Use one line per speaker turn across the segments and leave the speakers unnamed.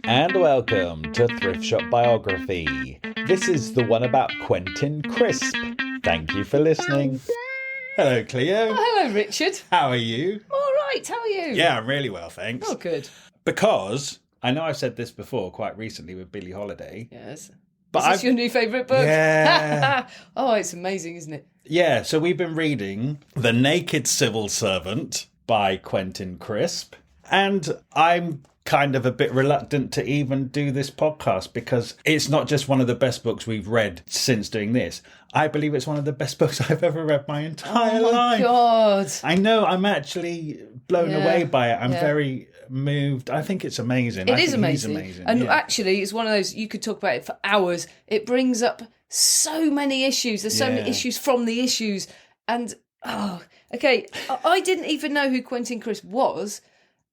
And welcome to Thrift Shop Biography. This is the one about Quentin Crisp. Thank you for listening. Hello, Cleo.
Oh, hello, Richard.
How are you?
All right, how are you?
Yeah, I'm really well, thanks.
Oh, good.
Because, I know I've said this before quite recently with Billie Holiday.
Yes.
But
Is this your new favourite book?
Yeah.
Oh, it's amazing, isn't it?
Yeah, so we've been reading The Naked Civil Servant by Quentin Crisp. And I'm kind of a bit reluctant to even do this podcast because it's not just one of the best books we've read since doing this. I believe it's one of the best books I've ever read my entire life.
Oh, God.
I know, I'm actually blown away by it. I'm very moved. I think it's amazing.
It is amazing. And actually, it's one of those, you could talk about it for hours. It brings up so many issues. There's so many issues from the issues. And, I didn't even know who Quentin Crisp was.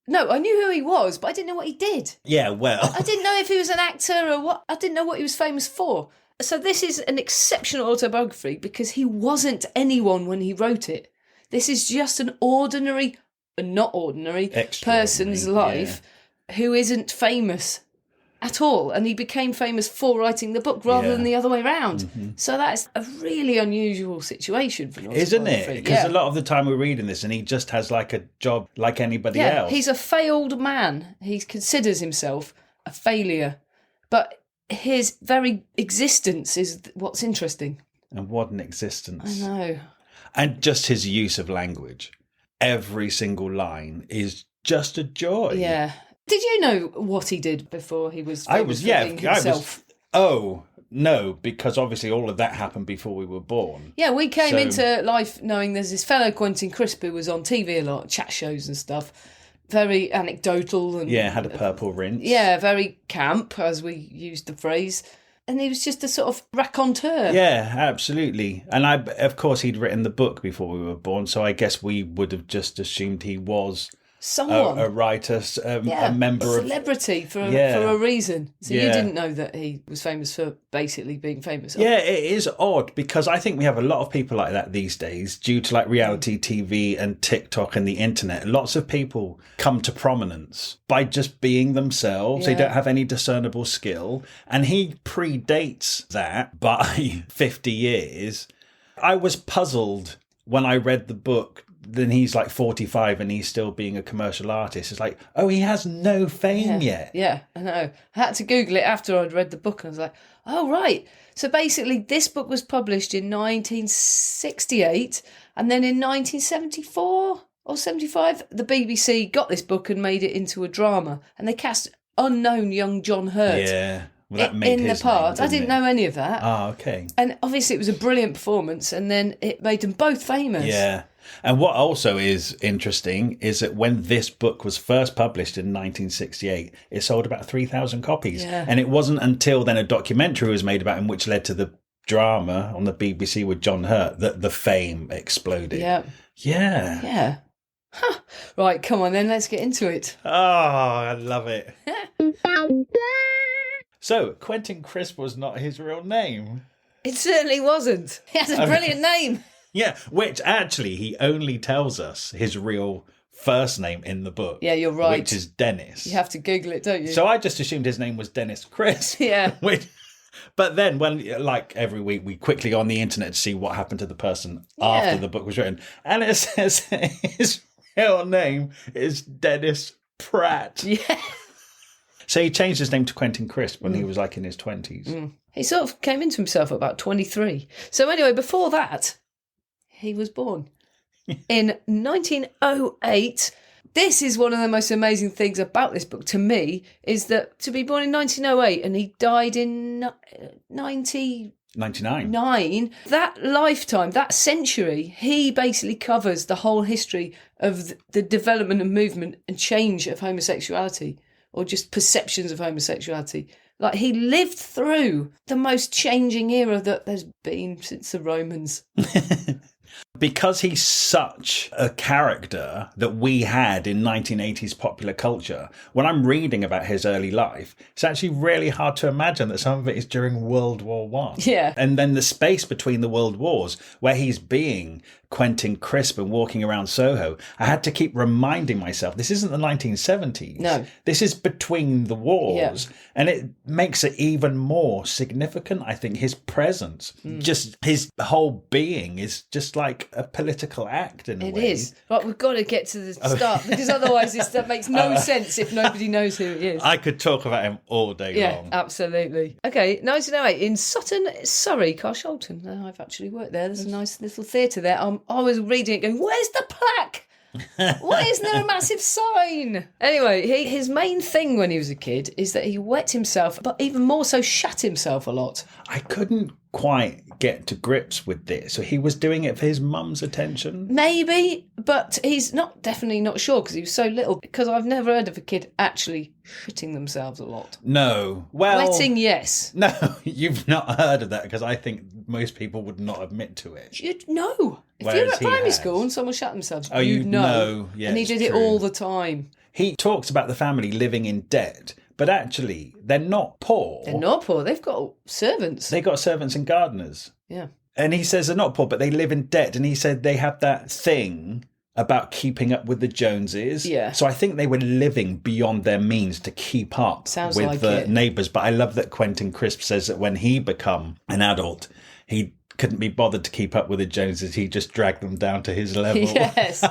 No, I knew who he was, but I didn't know what he did.
Yeah, well.
I didn't know if he was an actor or what. I didn't know what he was famous for. So this is an exceptional autobiography because he wasn't anyone when he wrote it. This is just an ordinary, not ordinary, person's life who isn't famous at all. And he became famous for writing the book rather than the other way around. Mm-hmm. So that's a really unusual situation for an autobiography.
Isn't it? Because a lot of the time we're reading this and he just has like a job like anybody else.
He's a failed man. He considers himself a failure. But his very existence is what's interesting.
And what an existence.
I know.
And just his use of language. Every single line is just a joy.
Yeah. Did you know what he did before he was famous for being himself?
No, because obviously all of that happened before we were born.
Yeah, we came into life knowing there's this fellow Quentin Crisp who was on TV a lot, chat shows and stuff. Very anecdotal. And
had a purple rinse.
Yeah, very camp, as we used the phrase. And he was just a sort of raconteur.
Yeah, absolutely. And of course, he'd written the book before we were born, so I guess we would have just assumed he was
someone,
a writer, a member of
celebrity for a reason. So you didn't know that he was famous for basically being famous.
Yeah, it is odd because I think we have a lot of people like that these days due to like reality TV and TikTok and the internet. Lots of people come to prominence by just being themselves. They don't have any discernible skill, and he predates that by 50 years. I was puzzled when I read the book. Then he's like 45 and he's still being a commercial artist. It's like, oh, he has no fame yet.
Yeah, I know. I had to Google it after I'd read the book and I was like, oh, right. So basically this book was published in 1968 and then in 1974 or 75, the BBC got this book and made it into a drama and they cast unknown young John Hurt.
Yeah. Well, that made
in
his
the part.
name,
I didn't know any of that.
Oh, okay.
And obviously it was a brilliant performance and then it made them both famous.
Yeah. And what also is interesting is that when this book was first published in 1968, it sold about 3,000 copies.
Yeah.
And it wasn't until then a documentary was made about him, which led to the drama on the BBC with John Hurt, that the fame exploded.
Yeah.
Yeah.
Yeah. Huh. Right, come on then, let's get into it.
Oh, I love it. So, Quentin Crisp was not his real name.
It certainly wasn't. He has a brilliant name.
Yeah, which actually he only tells us his real first name in the book.
Yeah, you're right.
Which is Dennis.
You have to Google it, don't you?
So I just assumed his name was Dennis Crisp.
Yeah.
But then when, like every week, we quickly go on the internet to see what happened to the person after the book was written. And it says his real name is Dennis Pratt.
Yeah.
So he changed his name to Quentin Crisp when he was like in his 20s.
Mm. He sort of came into himself at about 23. So anyway, before that, he was born in 1908. This is one of the most amazing things about this book to me, is that to be born in 1908 and he died in 99. That lifetime, that century, he basically covers the whole history of the development and movement and change of homosexuality, or just perceptions of homosexuality. Like, he lived through the most changing era that there's been since the Romans.
Because he's such a character that we had in 1980s popular culture, when I'm reading about his early life, it's actually really hard to imagine that some of it is during World War I.
Yeah.
And then the space between the world wars, where he's being Quentin Crisp and walking around Soho, I had to keep reminding myself, this isn't the 1970s.
No.
This is between the wars.
Yeah.
And it makes it even more significant, I think, his presence. Just his whole being is just like a political act in a way.
It is. Right, we've got to get to the start because otherwise that makes no sense if nobody knows who he is.
I could talk about him all day long.
Yeah, absolutely. Okay, 1908 in Sutton, Surrey, Carshalton. Oh, I've actually worked there. There's a nice little theatre there. I was reading it going, where's the plaque? Why isn't there a massive sign? Anyway, his main thing when he was a kid is that he wet himself, but even more so shat himself a lot.
I couldn't quite get to grips with this. So he was doing it for his mum's attention?
Maybe, but he's definitely not sure because he was so little. Because I've never heard of a kid actually shitting themselves a lot.
No. Well,
wetting, yes.
No, you've not heard of that because I think most people would not admit to it.
You'd know. If
Whereas
you're at
he
primary
has.
school and someone shat themselves,
Oh,
you'd
you'd
know.
know. Yeah,
and he
it's
did it
true.
all the time.
He talks about the family living in debt, but actually they're not poor.
They're not poor. They've got servants.
They got servants and gardeners.
Yeah.
And he says they're not poor, but they live in debt. And he said they have that thing about keeping up with the Joneses.
Yeah.
So I think they were living beyond their means to keep up
Sounds
with
like
the
it.
neighbours. But I love that Quentin Crisp says that when he become an adult, he couldn't be bothered to keep up with the Joneses. He just dragged them down to his level.
Yes.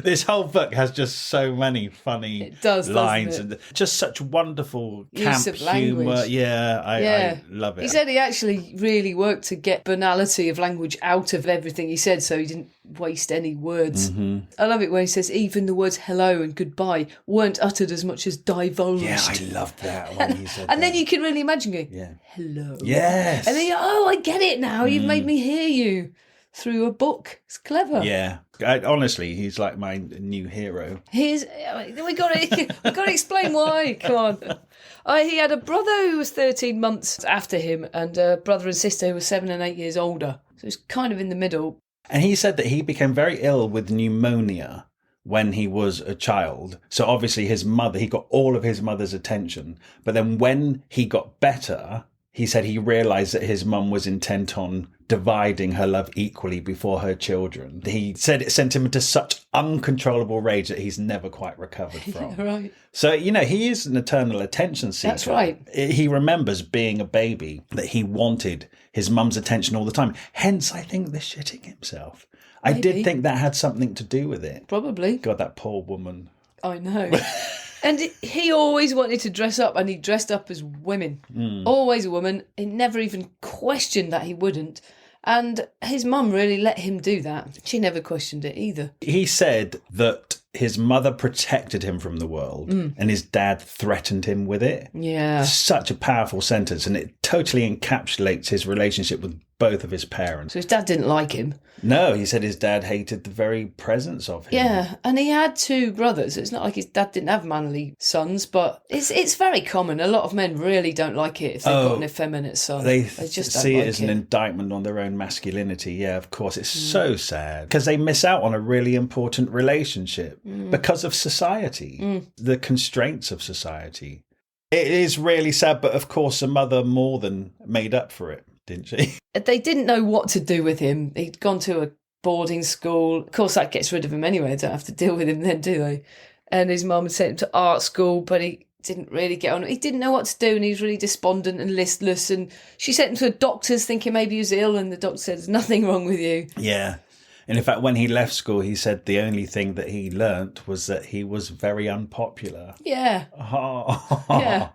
This whole book has just so many funny
It does,
lines
doesn't
and just such wonderful
Use
camp
of language.
humour. Yeah, I love it.
He said he actually really worked to get banality of language out of everything he said so he didn't waste any words.
Mm-hmm.
I love it when he says even the words hello and goodbye weren't uttered as much as divulged.
Yeah, I loved that when he said
And
that.
then you can really imagine going,
Yeah.
hello.
Yes.
And then you go, I get it now. You've made me hear you through a book. It's clever.
Yeah. Honestly, he's like my new hero.
We got to explain why. Come on. He had a brother who was 13 months after him and a brother and sister who were 7 and 8 years older. So it's kind of in the middle.
And he said that he became very ill with pneumonia when he was a child. So obviously he got all of his mother's attention. But then when he got better, he said he realised that his mum was intent on dividing her love equally before her children. He said it sent him into such uncontrollable rage that he's never quite recovered from.
Right.
So, he is an eternal attention seeker.
That's right.
He remembers being a baby, that he wanted his mum's attention all the time. Hence, I think the shitting himself. I
Maybe.
did think that had something to do with it.
Probably.
God, that poor woman.
I know. And he always wanted to dress up and he dressed up as women. Always a woman. He never even questioned that he wouldn't. And his mum really let him do that. She never questioned it either.
He said that his mother protected him from the world and his dad threatened him with it.
Yeah.
Such a powerful sentence, and it totally encapsulates his relationship with both of his parents.
So his dad didn't like him.
No, he said his dad hated the very presence of him.
Yeah, and he had 2 brothers. It's not like his dad didn't have manly sons, but it's very common. A lot of men really don't like it if they've got an effeminate son.
They
just
see
don't
it
like
as an indictment on their own masculinity. Yeah, of course. It's so sad because they miss out on a really important relationship because of society, the constraints of society. It is really sad, but of course, the mother more than made up for it, didn't she?
They didn't know what to do with him. He'd gone to a boarding school. Of course, that gets rid of him anyway. They don't have to deal with him then, do they? And his mum had sent him to art school, but he didn't really get on. He didn't know what to do, and he was really despondent and listless. And she sent him to a doctor's thinking maybe he was ill, and the doctor said, there's nothing wrong with you.
Yeah. And in fact, when he left school, he said the only thing that he learnt was that he was very unpopular.
Yeah.
Oh.
Yeah.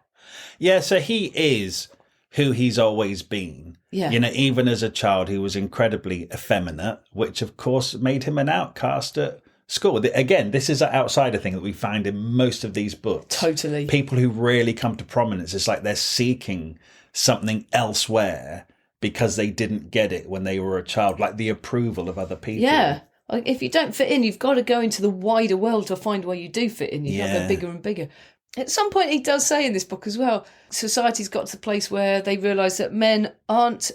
Yeah, so he is who he's always been.
Yeah.
Even as a child, he was incredibly effeminate, which of course made him an outcast at school. Again, this is an outsider thing that we find in most of these books.
Totally.
People who really come to prominence, it's like they're seeking something elsewhere because they didn't get it when they were a child, like the approval of other people.
Yeah. Like if you don't fit in, you've got to go into the wider world to find where you do fit in. You have them bigger and bigger. At some point, he does say in this book as well, society's got to the place where they realise that men aren't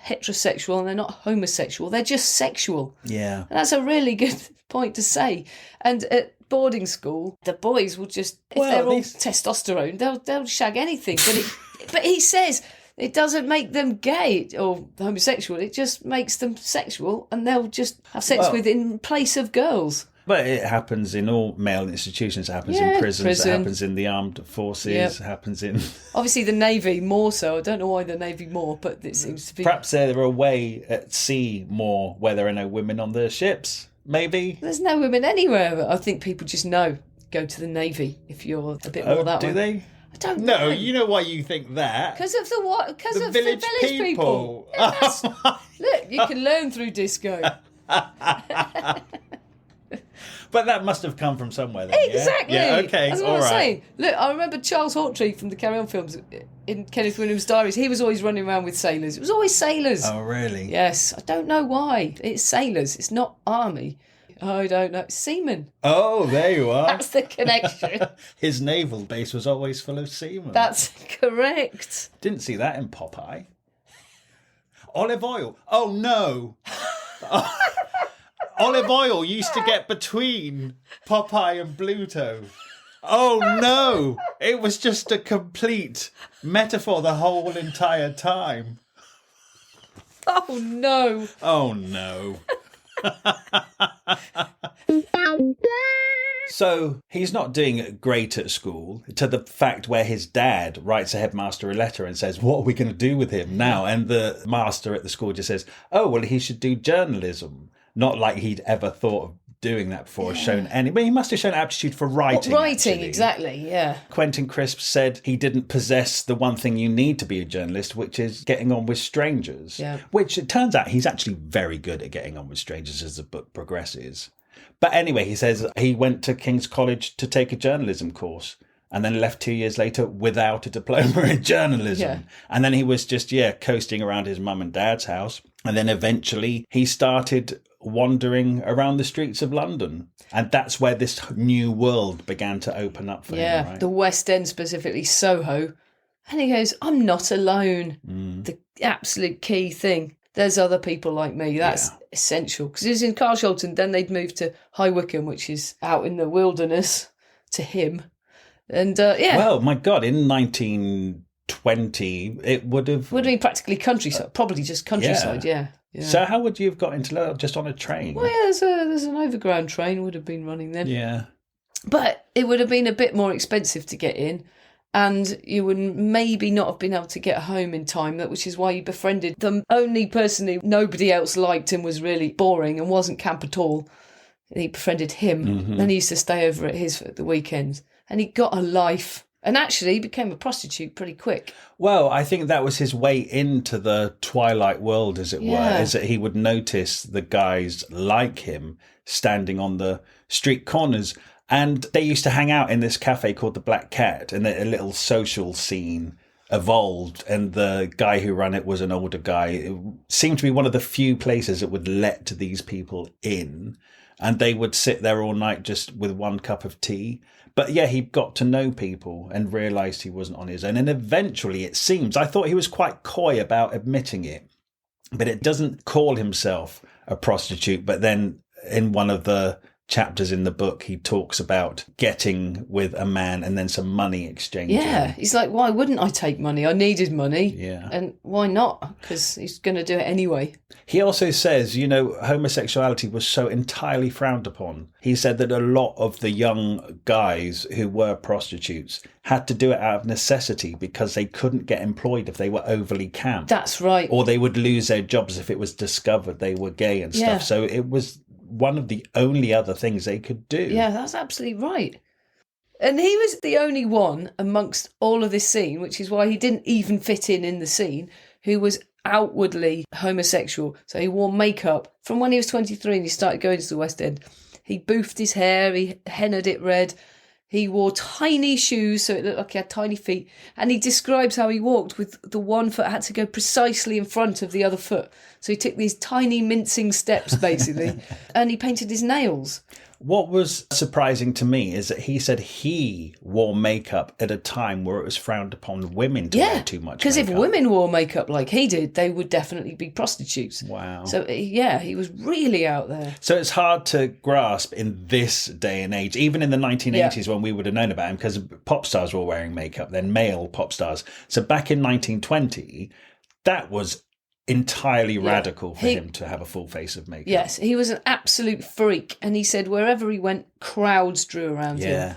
heterosexual and they're not homosexual. They're just sexual.
Yeah.
And that's a really good point to say. And at boarding school, the boys will just, if they're all testosterone, they'll shag anything. But he says It doesn't make them gay or homosexual. It just makes them sexual, and they'll just have sex with in place of girls.
But it happens in all male institutions. It happens in prisons. It happens in the armed forces. It happens in...
Obviously the Navy more so. I don't know why the Navy more, but it seems to be...
Perhaps they're away at sea more where there are no women on the ships, maybe.
There's no women anywhere. But I think people just know. Go to the Navy if you're a bit more that way.
Do they?
I don't know.
No, you know why you think that?
Because of the what? Because of
village
the village people. Look, you can learn through disco.
But that must have come from somewhere then,
Exactly.
Yeah, okay,
that's what I'm saying. Look, I remember Charles Hawtrey from the Carry On films in Kenneth Williams' diaries. He was always running around with sailors. It was always sailors.
Oh, really?
Yes. I don't know why. It's sailors. It's not army. I don't know. It's seamen.
Oh, there you are.
That's the connection.
His naval base was always full of seamen.
That's correct.
Didn't see that in Popeye. Olive oil. Oh, no. Olive oil used to get between Popeye and Bluto. Oh, no. It was just a complete metaphor the whole entire time.
Oh, no.
Oh, no. So he's not doing great at school, to the fact where his dad writes a headmaster a letter and says, what are we going to do with him now? And the master at the school just says, oh, well, he should do journalism. Not like he'd ever thought of doing that before, or shown any. But he must have shown aptitude for writing.
Writing,
actually.
exactly, yeah.
Quentin Crisp said he didn't possess the one thing you need to be a journalist, which is getting on with strangers.
Yeah.
Which it turns out he's actually very good at getting on with strangers as the book progresses. But anyway, he says he went to King's College to take a journalism course and then left 2 years later without a diploma in journalism.
Yeah.
And then he was just, coasting around his mum and dad's house. And then eventually he started wandering around the streets of London. And that's where this new world began to open up for him, right?
The West End, specifically Soho. And he goes, I'm not alone. The absolute key thing. There's other people like me. That's essential. Because he was in Carshalton, then they'd moved to High Wycombe, which is out in the wilderness to him. And,
Well, my God, in 1920, it would have
been practically countryside. Probably just countryside, yeah.
So how would you have got into London? Just on a train?
Well, yeah, there's an overground train would have been running then.
Yeah.
But it would have been a bit more expensive to get in. And you would maybe not have been able to get home in time, which is why you befriended the only person who nobody else liked and was really boring and wasn't camp at all. And he befriended him. Mm-hmm. Then he used to stay over at his for the weekends. And he got a life. And actually he became a prostitute pretty quick.
Well, I think that was his way into the twilight world, as it were, is that he would notice the guys like him standing on the street corners. And they used to hang out in this cafe called the Black Cat, and a little social scene evolved. And the guy who ran it was an older guy. It seemed to be one of the few places that would let these people in. And they would sit there all night just with one cup of tea. But yeah, he got to know people and realised he wasn't on his own. And eventually, it seems, I thought he was quite coy about admitting it. But it doesn't call himself a prostitute. But then in one of the chapters in the book, he talks about getting with a man and then some money exchanging.
Yeah, he's like, why wouldn't I take money? I needed money.
Yeah.
And why not? Because he's going to do it anyway.
He also says, homosexuality was so entirely frowned upon. He said that a lot of the young guys who were prostitutes had to do it out of necessity because they couldn't get employed if they were overly camp.
That's right.
Or they would lose their jobs if it was discovered they were gay and stuff. So it was one of the only other things they could do.
Yeah, that's absolutely right. And he was the only one amongst all of this scene, which is why he didn't even fit in the scene, who was outwardly homosexual. So he wore makeup from when he was 23 and he started going to the West End. He boofed his hair, he hennaed it red. He wore tiny shoes, so it looked like he had tiny feet. And he describes how he walked with the one foot had to go precisely in front of the other foot. So he took these tiny mincing steps, basically. And he painted his nails.
What was surprising to me is that he said he wore makeup at a time where it was frowned upon women to wear too much
because if
makeup.
women wore makeup like he did, they would definitely be prostitutes.
Wow.
So, yeah, he was really out there.
So it's hard to grasp in this day and age, even in the 1980s when we would have known about him, because pop stars were wearing makeup, then male pop stars. So back in 1920, that was entirely radical for him to have a full face of makeup.
Yes, he was an absolute freak. And he said wherever he went, crowds drew around him.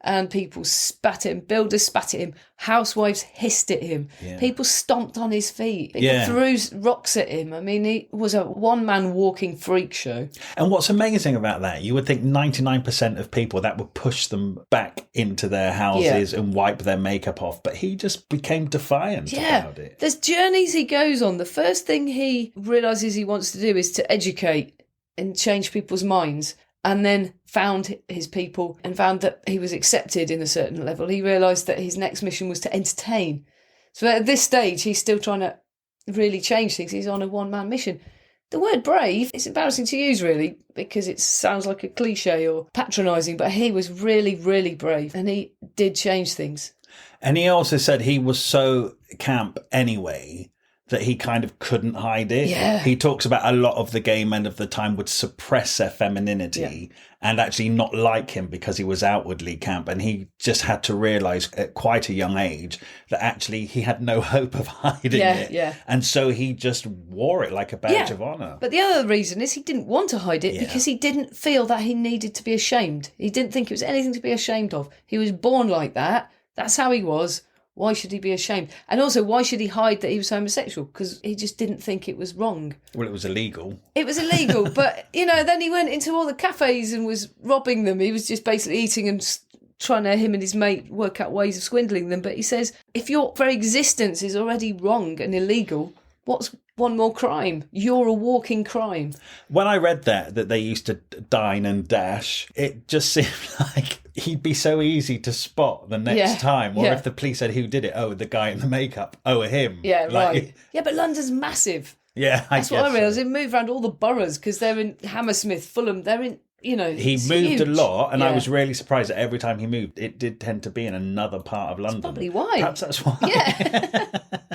And people spat at him. Builders spat at him. Housewives hissed at him. Yeah. People stomped on his feet. People threw rocks at him. I mean, he was a one-man walking freak show.
And what's amazing about that, you would think 99% of people, that would push them back into their houses and wipe their makeup off. But he just became defiant about it.
There's journeys he goes on. The first thing he realises he wants to do is to educate and change people's minds. And then found his people and found that he was accepted in a certain level. He realised that his next mission was to entertain. So at this stage, he's still trying to really change things. He's on a one-man mission. The word brave, it's embarrassing to use, really, because it sounds like a cliche or patronising, but he was really, really brave, and he did change things.
And he also said he was so camp anyway that he kind of couldn't hide it.
Yeah.
He talks about a lot of the gay men of the time would suppress their femininity and actually not like him because he was outwardly camp. And he just had to realise at quite a young age that actually he had no hope of hiding it. Yeah. And so he just wore it like a badge of honour.
But the other reason is he didn't want to hide it because he didn't feel that he needed to be ashamed. He didn't think it was anything to be ashamed of. He was born like that. That's how he was. Why should he be ashamed? And also, why should he hide that he was homosexual? Because he just didn't think it was wrong.
Well, it was illegal.
It was illegal, but, then he went into all the cafes and was robbing them. He was just basically eating and trying to, him and his mate, work out ways of swindling them. But he says, if your very existence is already wrong and illegal, what's one more crime? You're a walking crime.
When I read that they used to dine and dash, it just seemed like he'd be so easy to spot the next time. Or if the police said who did it, the guy in the makeup, him.
Yeah, right. Yeah, but London's massive.
Yeah,
that's what I realised. He moved around all the boroughs because they're in Hammersmith, Fulham. They're in, he moved
huge. A lot, and I was really surprised that every time he moved, it did tend to be in another part of London.
That's probably why.
Perhaps that's why.
Yeah,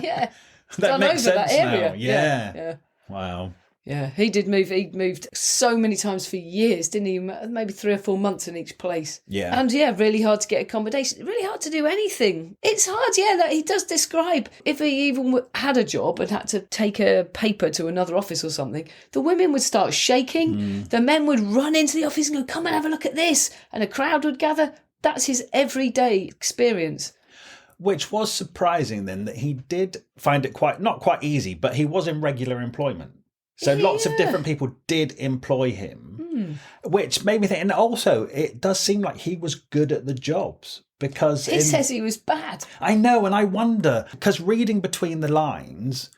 yeah.
That makes sense
that area.
now. Yeah. Wow.
Yeah, he did move. He moved so many times for years, didn't he? Maybe 3 or 4 months in each place.
Yeah.
And really hard to get accommodation. Really hard to do anything. It's hard, that he does describe. If he even had a job and had to take a paper to another office or something, the women would start shaking. The men would run into the office and go, come and have a look at this. And a crowd would gather. That's his everyday experience.
Which was surprising then, that he did find it not quite easy, but he was in regular employment. So lots of different people did employ him, which made me think. And also, it does seem like he was good at the jobs, because
he says he was bad.
I know, and I wonder, because reading between the lines,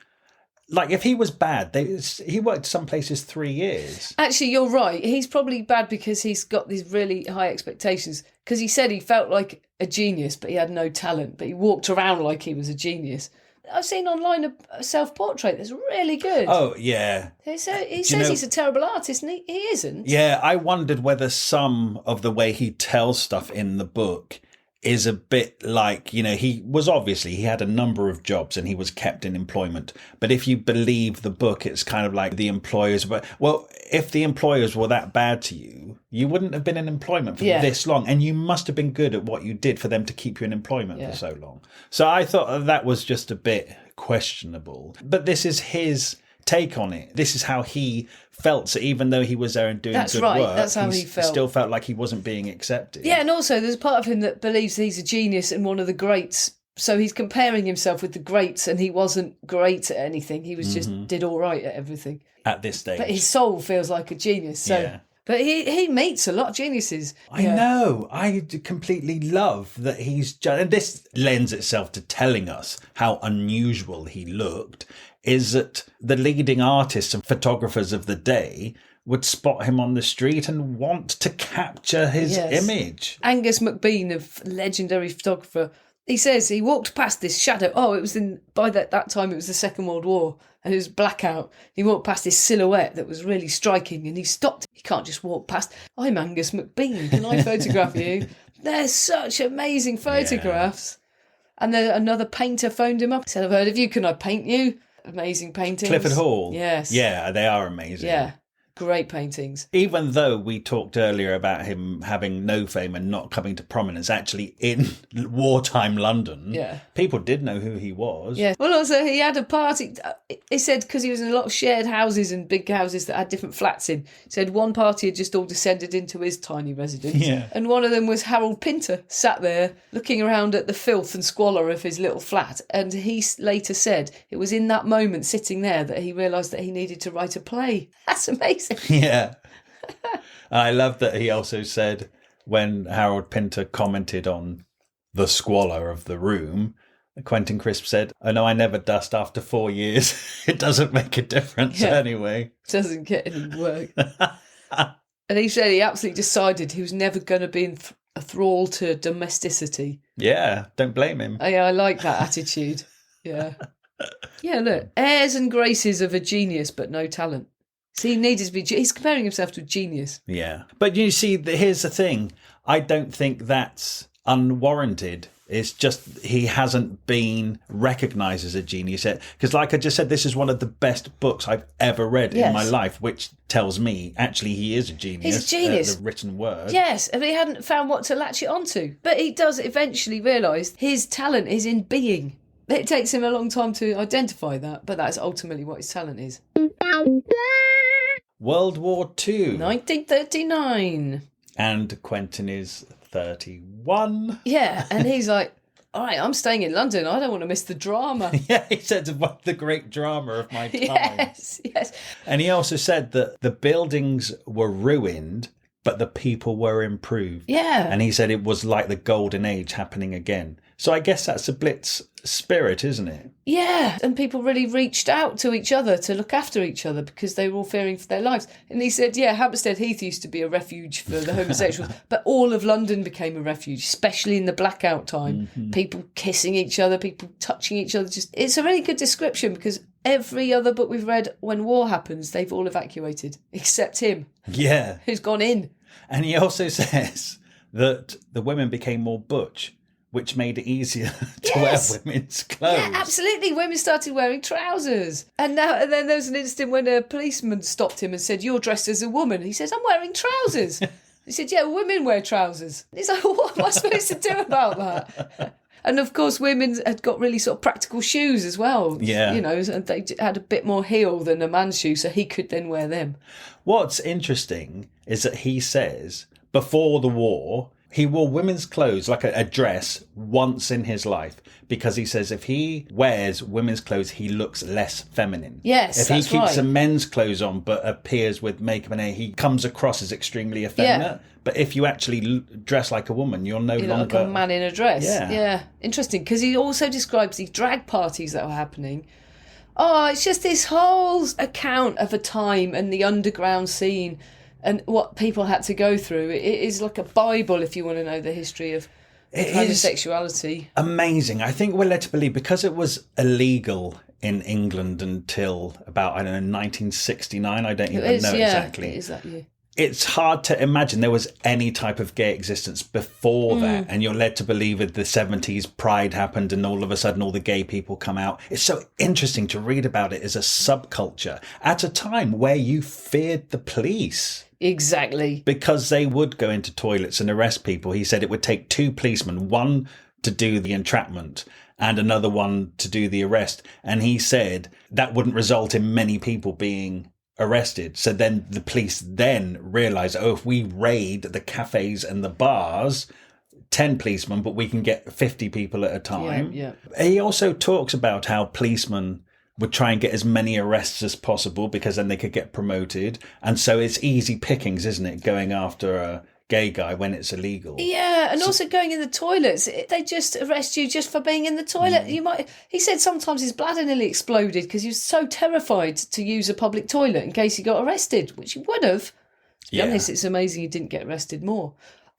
like if he was bad, he worked some places 3 years.
Actually, you're right. He's probably bad because he's got these really high expectations. Because he said he felt like a genius, but he had no talent. But he walked around like he was a genius. I've seen online a self-portrait that's really good.
Oh, yeah.
He says he's a terrible artist, and he isn't.
Yeah, I wondered whether some of the way he tells stuff in the book is a bit like, he had a number of jobs and he was kept in employment. But if you believe the book, it's kind of like the employers. But, well, if the employers were that bad to you, you wouldn't have been in employment for this long. And you must have been good at what you did for them to keep you in employment for so long. So I thought that was just a bit questionable. But this is his take on it. This is how he felt. So even though he was there and doing good work,
that's how he felt.
Still felt like he wasn't being accepted.
Yeah, and also there's a part of him that believes he's a genius and one of the greats. So he's comparing himself with the greats, and he wasn't great at anything. He was just did all right at everything.
At this stage.
But his soul feels like a genius. So But he meets a lot of geniuses.
I know. I completely love that and this lends itself to telling us how unusual he looked, is that the leading artists and photographers of the day would spot him on the street and want to capture his image.
Angus MacBean, a legendary photographer, He says he walked past this shadow. Oh, it was by that time it was the Second World War and it was blackout. He walked past this silhouette that was really striking and he stopped. He can't just walk past. I'm Angus McBean. Can I photograph you? They're such amazing photographs. Yeah. And then another painter phoned him up. He said, I've heard of you. Can I paint you? Amazing paintings.
Clifford Hall.
Yes.
Yeah, they are amazing.
Yeah. Great paintings.
Even though we talked earlier about him having no fame and not coming to prominence, actually in wartime London, people did know who he was.
Yeah. Well, also, he had a party. He said, because he was in a lot of shared houses and big houses that had different flats in, he said one party had just all descended into his tiny residence.
Yeah.
And one of them was Harold Pinter, sat there looking around at the filth and squalor of his little flat. And he later said it was in that moment sitting there that he realised that he needed to write a play. That's amazing.
Yeah. I love that he also said when Harold Pinter commented on the squalor of the room, Quentin Crisp said, "Oh no, I never dust after 4 years. It doesn't make a difference anyway."
Doesn't get any work. And he said he absolutely decided he was never going to be a thrall to domesticity.
Yeah, don't blame him.
Yeah, I like that attitude. Yeah. Yeah, look, airs and graces of a genius, but no talent. So he needed to be. He's comparing himself to a genius. Yeah,
but you see, here's the thing. I don't think that's unwarranted. It's just he hasn't been recognised as a genius yet. Because, like I just said, this is one of the best books I've ever read in my life, which tells me actually he is a genius.
He's a genius.
The written word.
Yes, and he hadn't found what to latch it onto. But he does eventually realise his talent is in being. It takes him a long time to identify that, but that's ultimately what his talent is.
World War II.
1939. And
Quentin is 31.
Yeah, and he's like, all right, I'm staying in London. I don't want to miss the drama.
Yeah, he said about the great drama of my time.
Yes.
And he also said that the buildings were ruined, but the people were improved.
Yeah.
And he said it was like the golden age happening again. So I guess that's a Blitz spirit, isn't it?
Yeah, and people really reached out to each other to look after each other because they were all fearing for their lives. And he said, yeah, Hampstead Heath used to be a refuge for the homosexuals, but all of London became a refuge, especially in the blackout time. Mm-hmm. People kissing each other, people touching each other. It's a really good description because every other book we've read when war happens, they've all evacuated, except him.
Yeah.
Who's gone in.
And he also says that the women became more butch, which made it easier to wear women's clothes.
Yeah, absolutely. Women started wearing trousers. And then there was an incident when a policeman stopped him and said, "You're dressed as a woman." He says, "I'm wearing trousers." He said, "Yeah, women wear trousers." He's like, what am I supposed to do about that? And of course, women had got really sort of practical shoes as well. Yeah. You know, and they had a bit more heel than a man's shoe, so he could then wear them.
What's interesting is that he says, before the war, he wore women's clothes, like a dress, once in his life, because he says if he wears women's clothes, he looks less feminine.
Yes,
if he keeps some men's clothes on but appears with makeup and hair, he comes across as extremely effeminate. Yeah. But if you actually dress like a woman, you're no longer...
like a man in a dress. Yeah. Interesting, because he also describes these drag parties that were happening. Oh, it's just this whole account of a time and the underground scene and what people had to go through. It is like a Bible if you want to know the history of homosexuality.
Amazing. I think we're led to believe because it was illegal in England until about, 1969. I don't even know exactly.
It is that year.
It's hard to imagine there was any type of gay existence before that. And you're led to believe that the 70s Pride happened and all of a sudden all the gay people come out. It's so interesting to read about it as a subculture at a time where you feared the police.
Exactly.
Because they would go into toilets and arrest people. He said it would take 2 policemen, one to do the entrapment and another one to do the arrest. And he said that wouldn't result in many people being arrested. So then the police then realised, if we raid the cafes and the bars, 10 policemen, but we can get 50 people at a time.
Yeah.
He also talks about how policemen would try and get as many arrests as possible because then they could get promoted. And so it's easy pickings, isn't it, going after a gay guy when it's illegal.
Yeah, and also going in the toilets. They just arrest you just for being in the toilet. He said sometimes his bladder nearly exploded because he was so terrified to use a public toilet in case he got arrested, which he would have. To be honest, it's amazing he didn't get arrested more.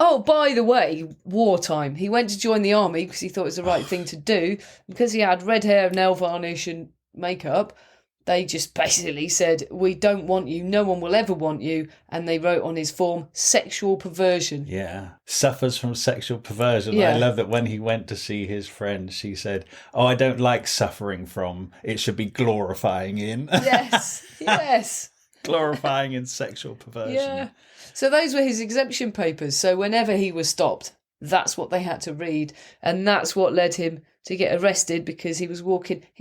Oh, by the way, wartime. He went to join the army because he thought it was the right thing to do. Because he had red hair, nail varnish and makeup, they just basically said, we don't want you, no one will ever want you. And they wrote on his form, sexual perversion.
Yeah. Suffers from sexual perversion.
Yeah.
I love that when he went to see his friend, she said, oh, I don't like suffering from. It should be glorifying in.
Yes, yes.
Glorifying in sexual perversion.
Yeah. So those were his exemption papers. So whenever he was stopped, that's what they had to read. And that's what led him to get arrested because he was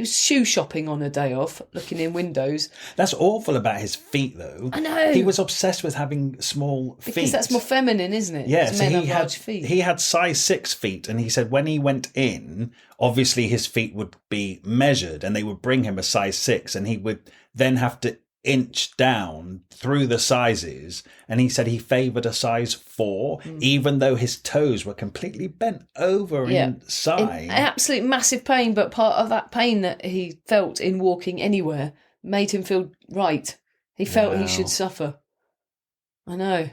shoe shopping on a day off, looking in windows.
That's awful about his feet, though.
I know.
He was obsessed with having small feet.
Because that's more feminine, isn't it?
Yeah, so
men have large feet.
He had size 6 feet, and he said when he went in, obviously his feet would be measured, and they would bring him a size 6, and he would then have to inch down through the sizes, and he said he favoured a size 4, even though his toes were completely bent over inside.
In absolute massive pain, but part of that pain that he felt in walking anywhere made him feel right. He felt he should suffer. I know.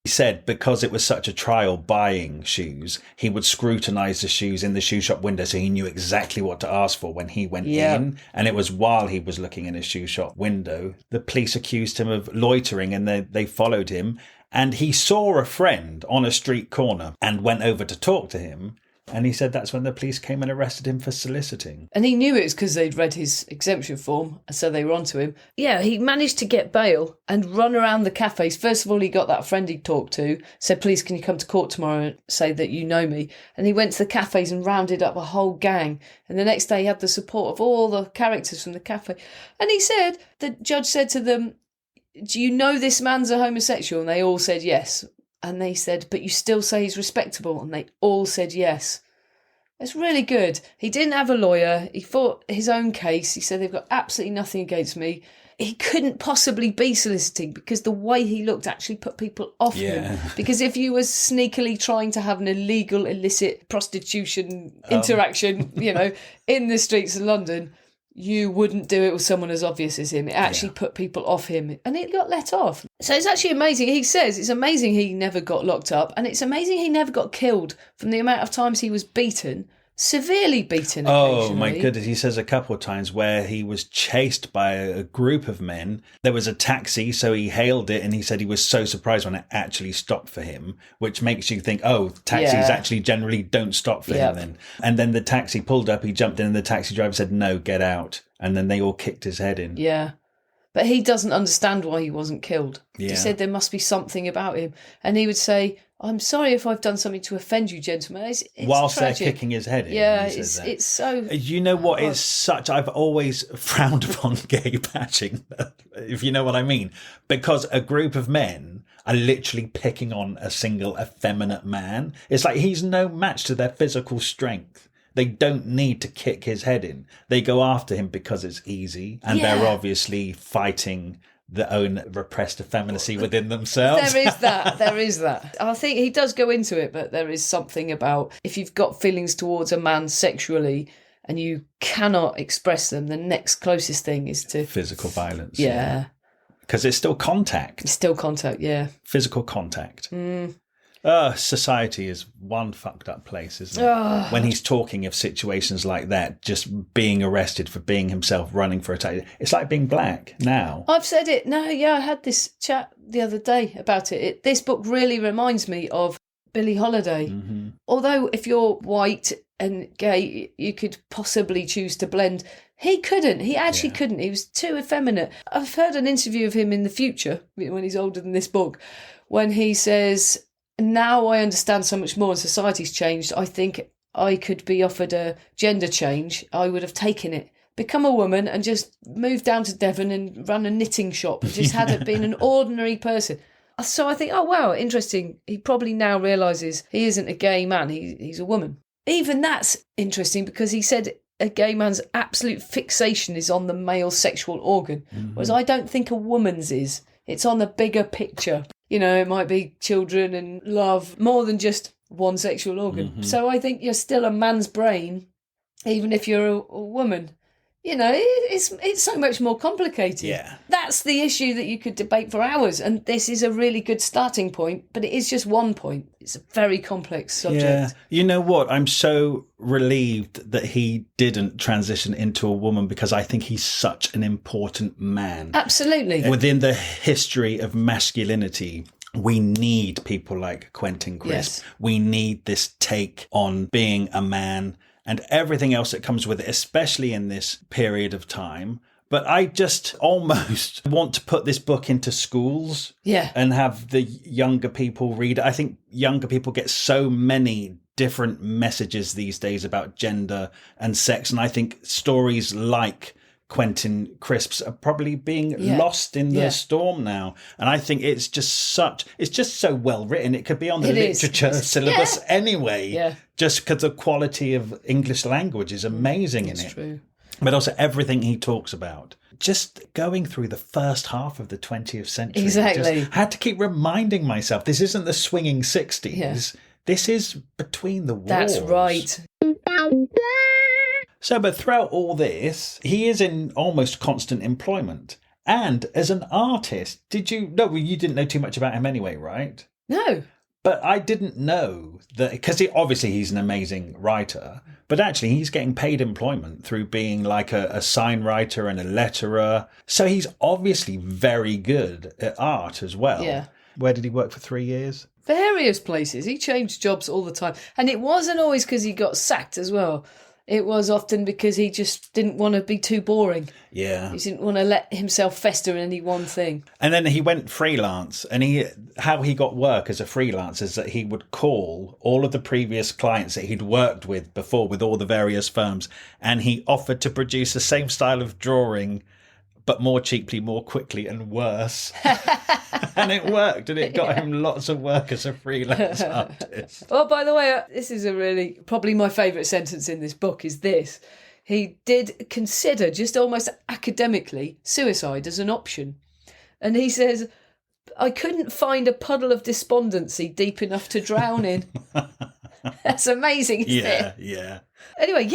He said because it was such a trial buying shoes, he would scrutinise the shoes in the shoe shop window so he knew exactly what to ask for when he went in. And it was while he was looking in a shoe shop window. The police accused him of loitering and they followed him. And he saw a friend on a street corner and went over to talk to him. And he said that's when the police came and arrested him for soliciting.
And he knew it was because they'd read his exemption form, so they were onto him. Yeah, he managed to get bail and run around the cafes. First of all, he got that friend he talked to, said, please, can you come to court tomorrow and say that you know me? And he went to the cafes and rounded up a whole gang. And the next day he had the support of all the characters from the cafe. And he said, the judge said to them, do you know this man's a homosexual? And they all said yes. And they said, but you still say he's respectable? And they all said yes. It's really good. He didn't have a lawyer. He fought his own case. He said, they've got absolutely nothing against me. He couldn't possibly be soliciting because the way he looked actually put people off him. Because if you were sneakily trying to have an illegal, illicit prostitution interaction, in the streets of London, you wouldn't do it with someone as obvious as him. It actually put people off him and it got let off. So it's actually amazing. He says it's amazing he never got locked up and it's amazing he never got killed from the amount of times he was beaten, severely beaten occasionally.
Oh my goodness. He says a couple of times where he was chased by a group of men. There was a taxi, so he hailed it and he said he was so surprised when it actually stopped for him, which makes you think, oh, taxis actually generally don't stop for him then. And then the taxi pulled up, he jumped in and the taxi driver said, no, get out. And then they all kicked his head in.
Yeah. But he doesn't understand why he wasn't killed.
Yeah.
He said there must be something about him. And he would say, I'm sorry if I've done something to offend you, gentlemen. It's
whilst
tragic.
They're kicking his head in.
Yeah, it's so...
You know what is such... I've always frowned upon gay bashing, if you know what I mean. Because a group of men are literally picking on a single effeminate man. It's like he's no match to their physical strength. They don't need to kick his head in. They go after him because it's easy. And they're obviously fighting their own repressed effeminacy within themselves.
There is that. I think he does go into it, but there is something about if you've got feelings towards a man sexually and you cannot express them, the next closest thing is to...
Physical violence.
Yeah.
Because it's still contact.
It's still contact, yeah.
Physical contact. Society is one fucked up place, isn't it? When he's talking of situations like that, just being arrested for being himself, running for a taxi. It's like being black now.
I've said it. No, I had this chat the other day about it. This book really reminds me of Billie Holiday. Mm-hmm. Although if you're white and gay, you could possibly choose to blend. He couldn't. He actually couldn't. He was too effeminate. I've heard an interview of him in the future, when he's older than this book, when he says... Now I understand so much more and society's changed. I think I could be offered a gender change. I would have taken it. Become a woman and just moved down to Devon and run a knitting shop. Just had been an ordinary person. So I think, oh, wow, interesting. He probably now realises he isn't a gay man. He's a woman. Even that's interesting because he said a gay man's absolute fixation is on the male sexual organ, whereas I don't think a woman's is. It's on the bigger picture. It might be children and love, more than just one sexual organ. So I think you're still a man's brain, even if you're a woman. You know, it's so much more complicated.
Yeah.
That's the issue that you could debate for hours. And this is a really good starting point, but it is just one point. It's a very complex subject.
Yeah. You know what? I'm so relieved that he didn't transition into a woman, because I think he's such an important man.
Absolutely.
Within the history of masculinity, we need people like Quentin Crisp.
Yes.
We need this take on being a man and everything else that comes with it, especially in this period of time. But I just almost want to put this book into schools, and have the younger people read it. I think younger people get so many different messages these days about gender and sex. And I think stories like Quentin Crisp's are probably being lost in the storm now. And I think it's just so well written. It could be on the literature syllabus anyway.
Yeah.
Just because the quality of English language is amazing in it.
True.
But also everything he talks about. Just going through the first half of the 20th century.
Exactly.
Just had to keep reminding myself, this isn't the swinging 60s.
Yeah.
This is between the wars.
That's right.
So, but throughout all this, he is in almost constant employment. And as an artist, you didn't know too much about him anyway, right?
No.
But I didn't know that, because obviously he's an amazing writer, but actually he's getting paid employment through being like a sign writer and a letterer. So he's obviously very good at art as well.
Yeah.
Where did he work for 3 years?
Various places. He changed jobs all the time. And it wasn't always because he got sacked as well. It was often because he just didn't want to be too boring.
Yeah.
He didn't want to let himself fester in any one thing.
And then he went freelance, and how he got work as a freelance is that he would call all of the previous clients that he'd worked with before with all the various firms, and he offered to produce the same style of drawing, but more cheaply, more quickly, and worse. And it worked, and it got him lots of work as a freelance artist.
Oh, by the way, this is probably my favourite sentence in this book is this. He did consider, just almost academically, suicide as an option. And he says, I couldn't find a puddle of despondency deep enough to drown in. That's amazing, isn't it?
Yeah.
Anyway,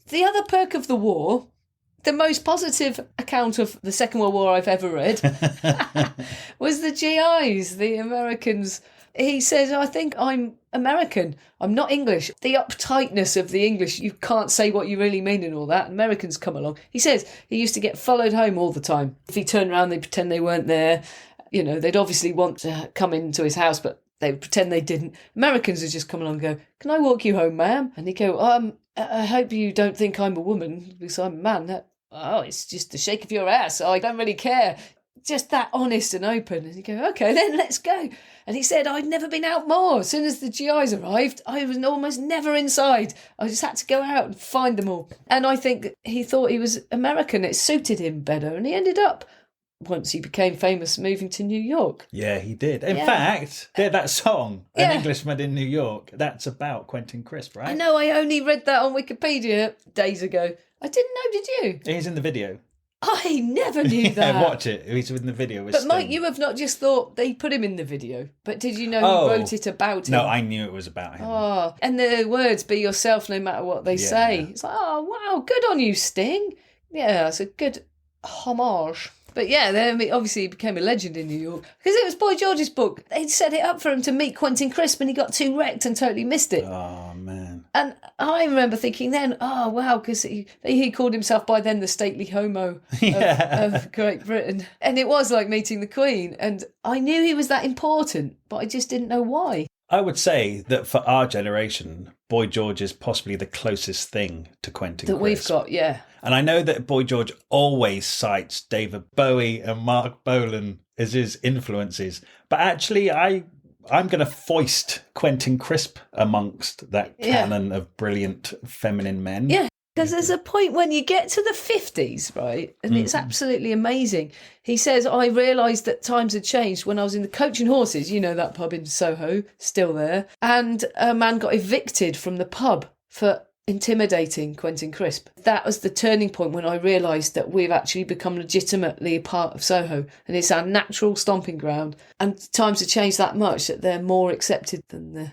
the other perk of the war, the most positive account of the Second World War I've ever read, was the GIs, the Americans. He says, I think I'm American. I'm not English. The uptightness of the English, you can't say what you really mean and all that. Americans come along. He says he used to get followed home all the time. If he turned around, they'd pretend they weren't there. You know, they'd obviously want to come into his house, but they would pretend they didn't. Americans would just come along and go, can I walk you home, ma'am? And he'd go, I hope you don't think I'm a woman because I'm a man. Oh, it's just the shake of your ass. I don't really care. Just that honest and open. And you go, okay, then let's go. And he said, I'd never been out more. As soon as the GIs arrived, I was almost never inside. I just had to go out and find them all. And I think he thought he was American. It suited him better. And he ended up, once he became famous, moving to New York.
Yeah, he did. In fact, that song, An Englishman in New York, that's about Quentin Crisp, right?
I know, I only read that on Wikipedia days ago. I didn't know, did you?
He's in the video.
I never knew that.
Yeah, watch it. He's in the video.
But Mike, you have not just thought they put him in the video, but did you know he wrote it about him?
No, I knew it was about him.
Oh, and the words, be yourself no matter what they say. It's like, oh, wow, good on you, Sting. Yeah, it's a good homage. But yeah, then obviously he became a legend in New York because it was Boy George's book. They'd set it up for him to meet Quentin Crisp and he got too wrecked and totally missed it.
Oh, man.
And I remember thinking then, oh, wow, because he called himself by then the stately homo of Great Britain. And it was like meeting the Queen. And I knew he was that important, but I just didn't know why.
I would say that for our generation, Boy George is possibly the closest thing to Quentin Crisp.
That we've got, yeah.
And I know that Boy George always cites David Bowie and Mark Bolan as his influences. But actually, I'm going to foist Quentin Crisp amongst that canon of brilliant feminine men.
Yeah, because there's a point when you get to the 50s, right? And it's absolutely amazing. He says, I realised that times had changed when I was in the Coach and Horses, you know, that pub in Soho, still there. And a man got evicted from the pub for intimidating Quentin Crisp. That was the turning point when I realised that we've actually become legitimately a part of Soho and it's our natural stomping ground. And times have changed that much that they're more accepted than the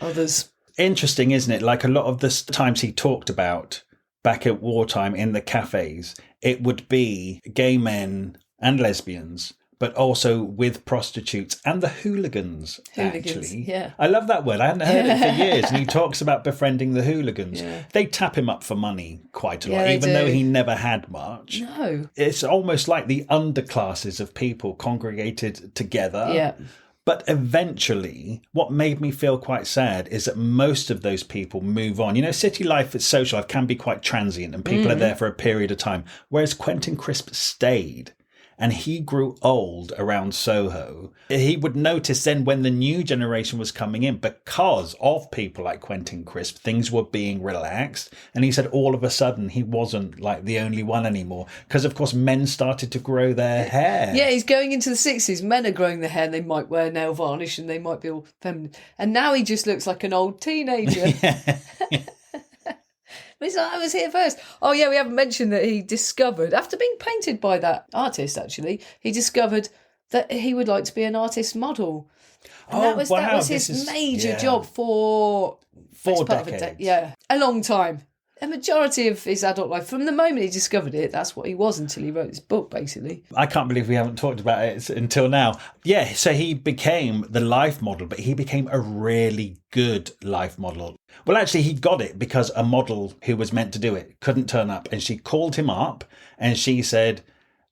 others.
Interesting, isn't it? Like a lot of the times he talked about back at wartime in the cafes, it would be gay men and lesbians, but also with prostitutes and the hooligans, actually.
Yeah.
I love that word. I hadn't heard it for years. And he talks about befriending the hooligans. Yeah. They tap him up for money quite a lot, even though he never had much.
No.
It's almost like the underclasses of people congregated together.
Yeah.
But eventually, what made me feel quite sad is that most of those people move on. You know, city life, social life can be quite transient and people are there for a period of time. Whereas Quentin Crisp stayed. And he grew old around Soho. He would notice then when the new generation was coming in, because of people like Quentin Crisp, things were being relaxed. And he said all of a sudden he wasn't like the only one anymore. Because, of course, men started to grow their hair.
Yeah, he's going into the 60s. Men are growing their hair and they might wear nail varnish and they might be all feminine. And now he just looks like an old teenager. He's like, I was here first. Oh, yeah, we haven't mentioned that he discovered, after being painted by that artist, actually, he discovered that he would like to be an artist model. And that was his major job for
4 decades.
A long time. A majority of his adult life, from the moment he discovered it, that's what he was until he wrote this book, basically.
I can't believe we haven't talked about it until now. Yeah, so he became the life model, but he became a really good life model. Well, actually, he got it because a model who was meant to do it couldn't turn up. And she called him up and she said,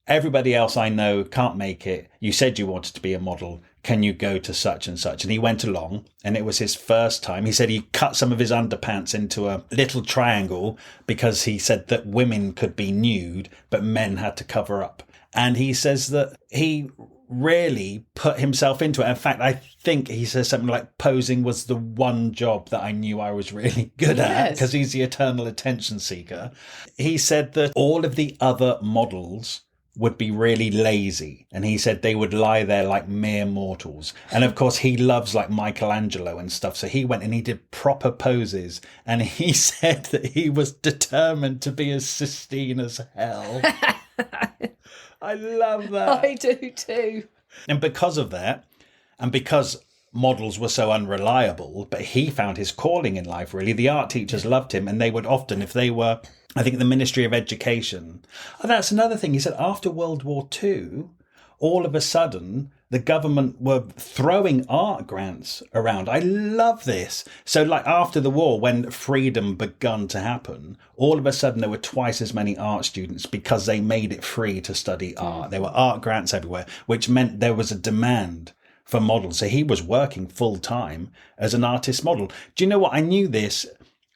everybody else I know can't make it. You said you wanted to be a model. Can you go to such and such? And he went along and it was his first time. He said he cut some of his underpants into a little triangle because he said that women could be nude, but men had to cover up. And he says that he really put himself into it. In fact, I think he says something like posing was the one job that I knew I was really good at, because he's the eternal attention seeker. He said that all of the other models would be really lazy, and he said they would lie there like mere mortals. And of course he loves like Michelangelo and stuff, so he went and he did proper poses, and he said that he was determined to be as Sistine as hell. I love that.
I do too.
And because of that, and because models were so unreliable, but he found his calling in life, really. The art teachers loved him, and they would often, if they were, I think, the Ministry of Education. Oh, that's another thing. He said after World War II, all of a sudden, the government were throwing art grants around. I love this. So like after the war, when freedom begun to happen, all of a sudden there were twice as many art students because they made it free to study art. There were art grants everywhere, which meant there was a demand for models. So he was working full time as an artist model. Do you know what? I knew this.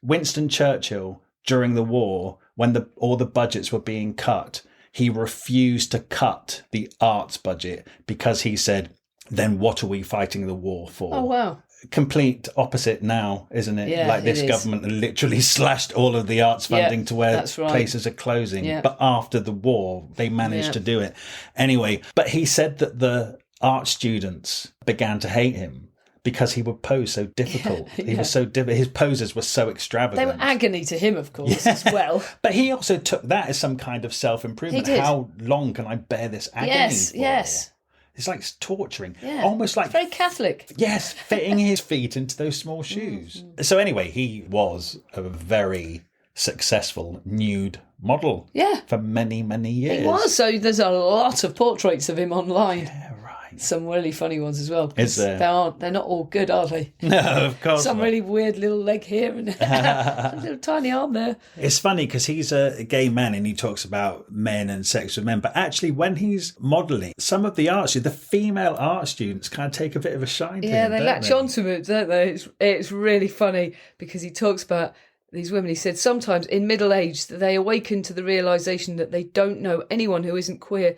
Winston Churchill, during the war, when all the budgets were being cut, he refused to cut the arts budget because he said, then what are we fighting the war for?
Oh, wow.
Complete opposite now, isn't it?
Yeah,
like this government literally slashed all of the arts funding to where places are closing. Yeah. But after the war, they managed to do it. Anyway, but he said that the art students began to hate him because he would pose so difficult. He was so difficult. His poses were so extravagant.
They were agony to him, of course, as well.
But he also took that as some kind of self-improvement. How long can I bear this agony for?
Yes.
It's like torturing. Yeah. Almost like...
It's very Catholic.
Yes, fitting his feet into those small shoes. So anyway, he was a very successful nude model for many, many years.
He was. So there's a lot of portraits of him online.
Yeah, right.
Some really funny ones as well.
Is there?
They're not all good, are they?
No, of course
Some
not.
really weird little leg here and a little tiny arm there.
It's funny because he's a gay man and he talks about men and sex with men. But actually, when he's modelling, some of the the female art students kind of take a bit of a shine to him.
Yeah, they latch onto it, don't they? It's really funny because he talks about these women. He said sometimes in middle age they awaken to the realisation that they don't know anyone who isn't queer.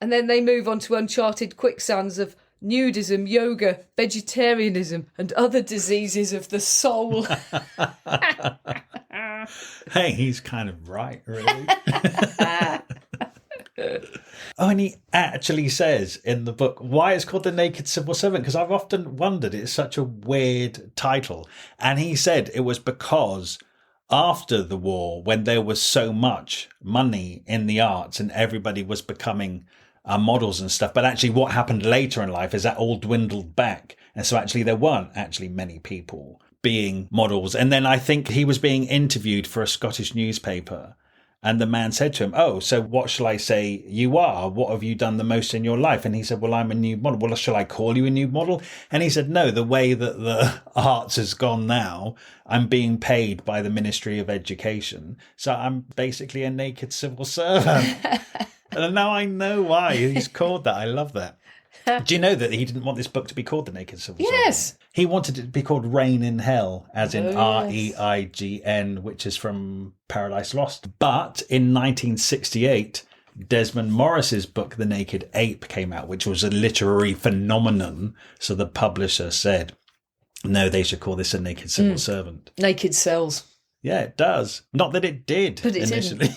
And then they move on to uncharted quicksands of nudism, yoga, vegetarianism, and other diseases of the soul.
Hey, he's kind of right, really. Oh, and he actually says in the book why it's called The Naked Civil Servant, because I've often wondered, it's such a weird title. And he said it was because after the war, when there was so much money in the arts and everybody was becoming models and stuff, but actually what happened later in life is that all dwindled back. And so actually there weren't actually many people being models. And then I think he was being interviewed for a Scottish newspaper. And the man said to him, "Oh, so what shall I say you are? What have you done the most in your life?" And he said, "Well, I'm a nude model." "Well, shall I call you a nude model?" And he said, "No, the way that the arts has gone now, I'm being paid by the Ministry of Education. So I'm basically a naked civil servant." And now I know why he's called that. I love that. Do you know that he didn't want this book to be called The Naked Civil Servant?
Yes.
He wanted it to be called Reign in Hell, as in
yes.
Reign, which is from Paradise Lost. But in 1968, Desmond Morris's book, The Naked Ape, came out, which was a literary phenomenon. So the publisher said, no, they should call this A Naked Civil Servant.
Naked sells.
Yeah, it does. Not that it did
But it
initially.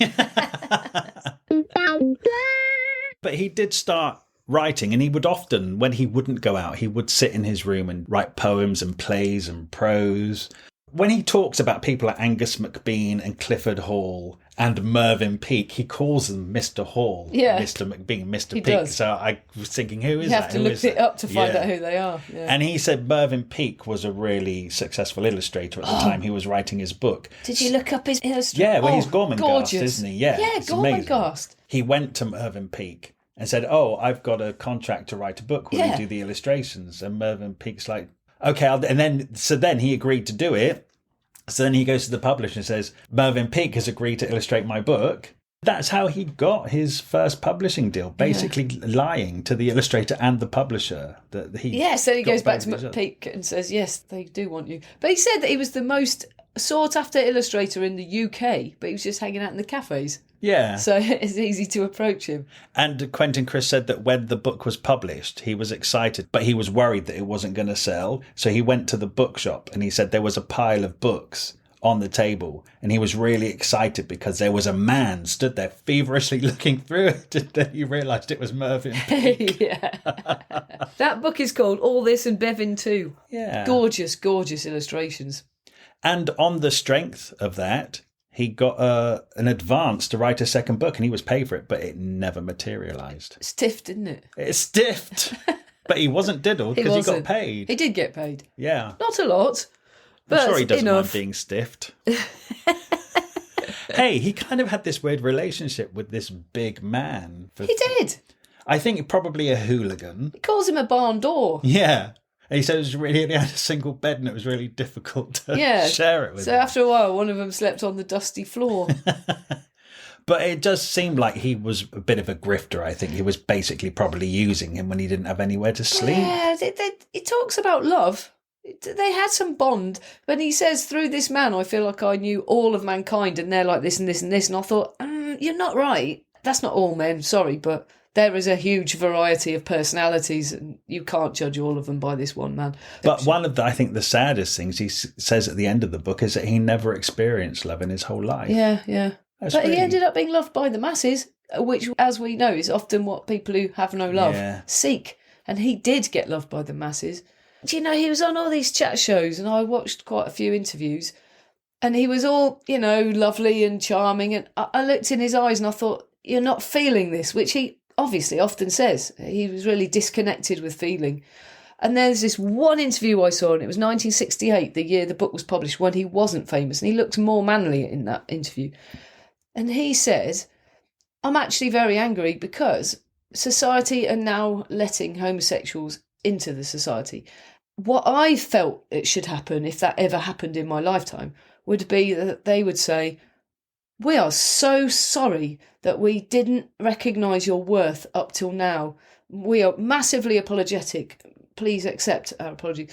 But he did start writing, and he would often, when he wouldn't go out, he would sit in his room and write poems and plays and prose. When he talks about people like Angus MacBean and Clifford Hall and Mervyn Peake, he calls them Mr. Hall, Mr. MacBean, Mr. Peake.
Does.
So I was thinking, who is that?
You have to look it up to find out who they are. Yeah.
And he said Mervyn Peake was a really successful illustrator at the time he was writing his book.
Did you look up his illustration?
Yeah, well, he's Gormenghast,
gorgeous.
isn't he? Yeah,
yeah, Gormenghast.
He went to Mervyn Peake and said, "Oh, I've got a contract to write a book. Will you do the illustrations?" And Mervyn Peake's like, "Okay." And then he agreed to do it. So then he goes to the publisher and says, "Mervyn Peake has agreed to illustrate my book." That's how he got his first publishing deal, basically lying to the illustrator and the publisher. That he
so he goes back to McPeake and says, "Yes, they do want you." But he said that he was the most sought after illustrator in the UK, but he was just hanging out in the cafes.
Yeah.
So it's easy to approach him.
And Quentin Crisp said that when the book was published, he was excited, but he was worried that it wasn't going to sell. So he went to the bookshop and he said there was a pile of books on the table, and he was really excited because there was a man stood there feverishly looking through it, and then he realised it was Mervyn Peake.
That book is called All This and Bevan Too.
Yeah.
Gorgeous, gorgeous illustrations.
And on the strength of that, he got an advance to write a second book, and he was paid for it, but it never materialised.
Stiffed, didn't it?
It stiffed. But he wasn't diddled because he got paid.
He did get paid.
Yeah.
Not a lot, but
I'm sure he doesn't
enough.
mind being stiffed. Hey, he kind of had this weird relationship with this big man.
He did.
I think probably a hooligan.
He calls him a barn door.
Yeah. And he said he only had a single bed and it was really difficult to share it with him.
So after a while, one of them slept on the dusty floor.
But it does seem like he was a bit of a grifter, I think. He was basically probably using him when he didn't have anywhere to sleep.
Yeah, he talks about love. They had some bond. But he says, through this man, I feel like I knew all of mankind and they're like this and this and this. And I thought, you're not right. That's not all men, sorry, but there is a huge variety of personalities and you can't judge all of them by this one man.
But one of the, I think the saddest things he says at the end of the book is that he never experienced love in his whole life.
Yeah. But he ended up being loved by the masses, which, as we know, is often what people who have no love seek. And he did get loved by the masses. Do you know, he was on all these chat shows and I watched quite a few interviews and he was all, lovely and charming. And I looked in his eyes and I thought, you're not feeling this, which he obviously often says. He was really disconnected with feeling. And there's this one interview I saw, and it was 1968, the year the book was published, when he wasn't famous, and he looked more manly in that interview. And he says, I'm actually very angry because society are now letting homosexuals into the society. What I felt it should happen, if that ever happened in my lifetime, would be that they would say, we are so sorry that we didn't recognise your worth up till now. We are massively apologetic. Please accept our apology.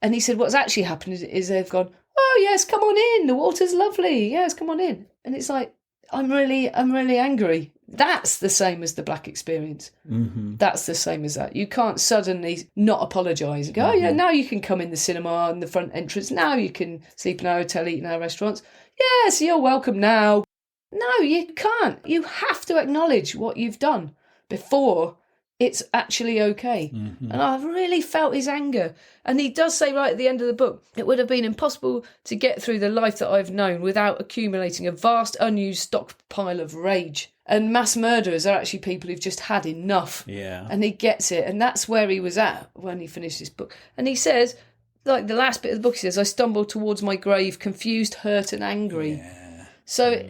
And he said what's actually happened is they've gone, oh, yes, come on in. The water's lovely. Yes, come on in. And it's like, I'm really angry. That's the same as the black experience. Mm-hmm. That's the same as that. You can't suddenly not apologise and go, oh, yeah, now you can come in the cinema in the front entrance. Now you can sleep in our hotel, eat in our restaurants. Yes, you're welcome now. No, you can't. You have to acknowledge what you've done before it's actually okay. Mm-hmm. And I've really felt his anger. And he does say right at the end of the book, it would have been impossible to get through the life that I've known without accumulating a vast unused stockpile of rage. And mass murderers are actually people who've just had enough.
Yeah.
And he gets it. And that's where he was at when he finished this book. And he says, like the last bit of the book, he says, I stumbled towards my grave, confused, hurt and angry.
Yeah.
So,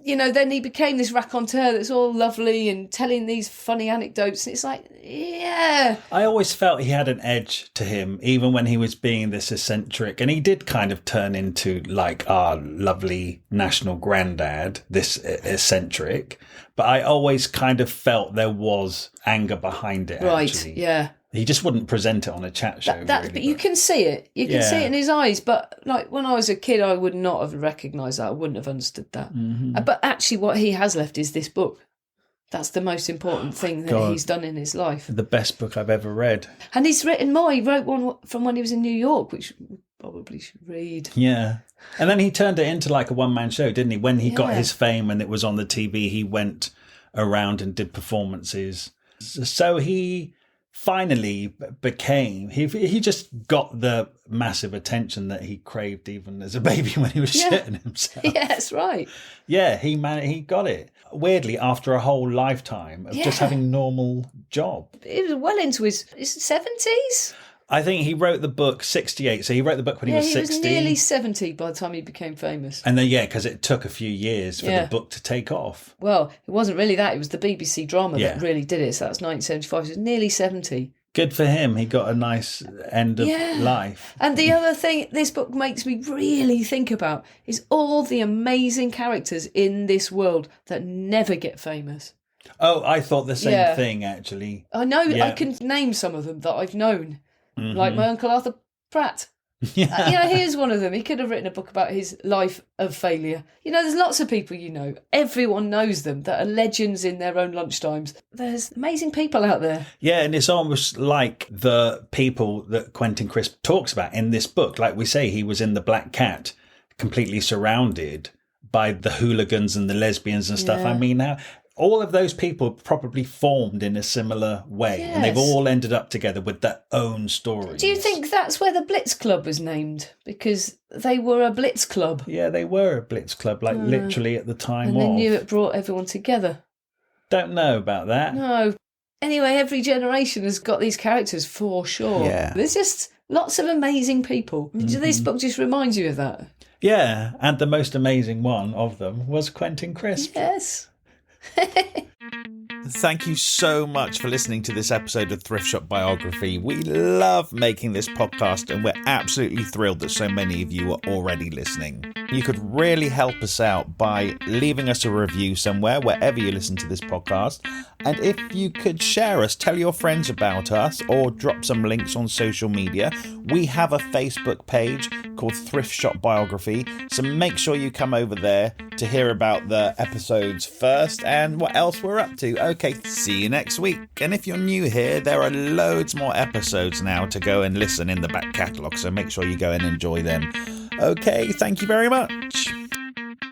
then he became this raconteur that's all lovely and telling these funny anecdotes. And it's like, yeah.
I always felt he had an edge to him, even when he was being this eccentric. And he did kind of turn into like our lovely national granddad, this eccentric. But I always kind of felt there was anger behind it,
right,
actually.
Yeah.
He just wouldn't present it on a chat show.
But you can see it. You can see it in his eyes. But like when I was a kid, I would not have recognised that. I wouldn't have understood that.
Mm-hmm.
But actually, what he has left is this book. That's the most important thing that he's done in his life.
The best book I've ever read.
And he's written more. He wrote one from when he was in New York, which we probably should read.
Yeah. And then he turned it into like a one-man show, didn't he? When he got his fame and it was on the TV, he went around and did performances. So he finally became, he just got the massive attention that he craved even as a baby when he was shitting himself.
Yeah, that's right.
Yeah, he got it. Weirdly, after a whole lifetime of just having normal job.
He was well into his 70s.
I think he wrote the book 68. So he wrote the book when he was 60.
He was nearly 70 by the time he became famous.
And then, because it took a few years for the book to take off.
Well, it wasn't really that. It was the BBC drama that really did it. So that's 1975. He was nearly 70.
Good for him. He got a nice end of life.
And the other thing this book makes me really think about is all the amazing characters in this world that never get famous.
Oh, I thought the same thing, actually.
I know. I can name some of them that I've known.
Mm-hmm.
Like my Uncle Arthur Pratt. Here's one of them. He could have written a book about his life of failure. There's lots of people everyone knows them, that are legends in their own lunchtimes. There's amazing people out there.
Yeah, and it's almost like the people that Quentin Crisp talks about in this book. Like we say, he was in The Black Cat, completely surrounded by the hooligans and the lesbians and stuff. I mean, now all of those people probably formed in a similar way, and they've all ended up together with their own stories.
Do you think that's where the Blitz Club was named? Because they were a Blitz Club.
Yeah, they were a Blitz Club, like literally at the time.
And they knew it brought everyone together.
Don't know about that.
No. Anyway, every generation has got these characters for sure.
Yeah.
There's just lots of amazing people. This book just reminds you of that.
Yeah, and the most amazing one of them was Quentin Crisp.
Yes.
Thank you so much for listening to this episode of Thrift Shop Biography. We love making this podcast and we're absolutely thrilled that so many of you are already listening. You could really help us out by leaving us a review somewhere, wherever you listen to this podcast. And if you could share us, tell your friends about us, or drop some links on social media. We have a Facebook page called Thrift Shop Biography, so make sure you come over there to hear about the episodes first and what else we're up to. Okay, see you next week. And if you're new here, there are loads more episodes now to go and listen in the back catalogue, so make sure you go and enjoy them. Okay, thank you very much.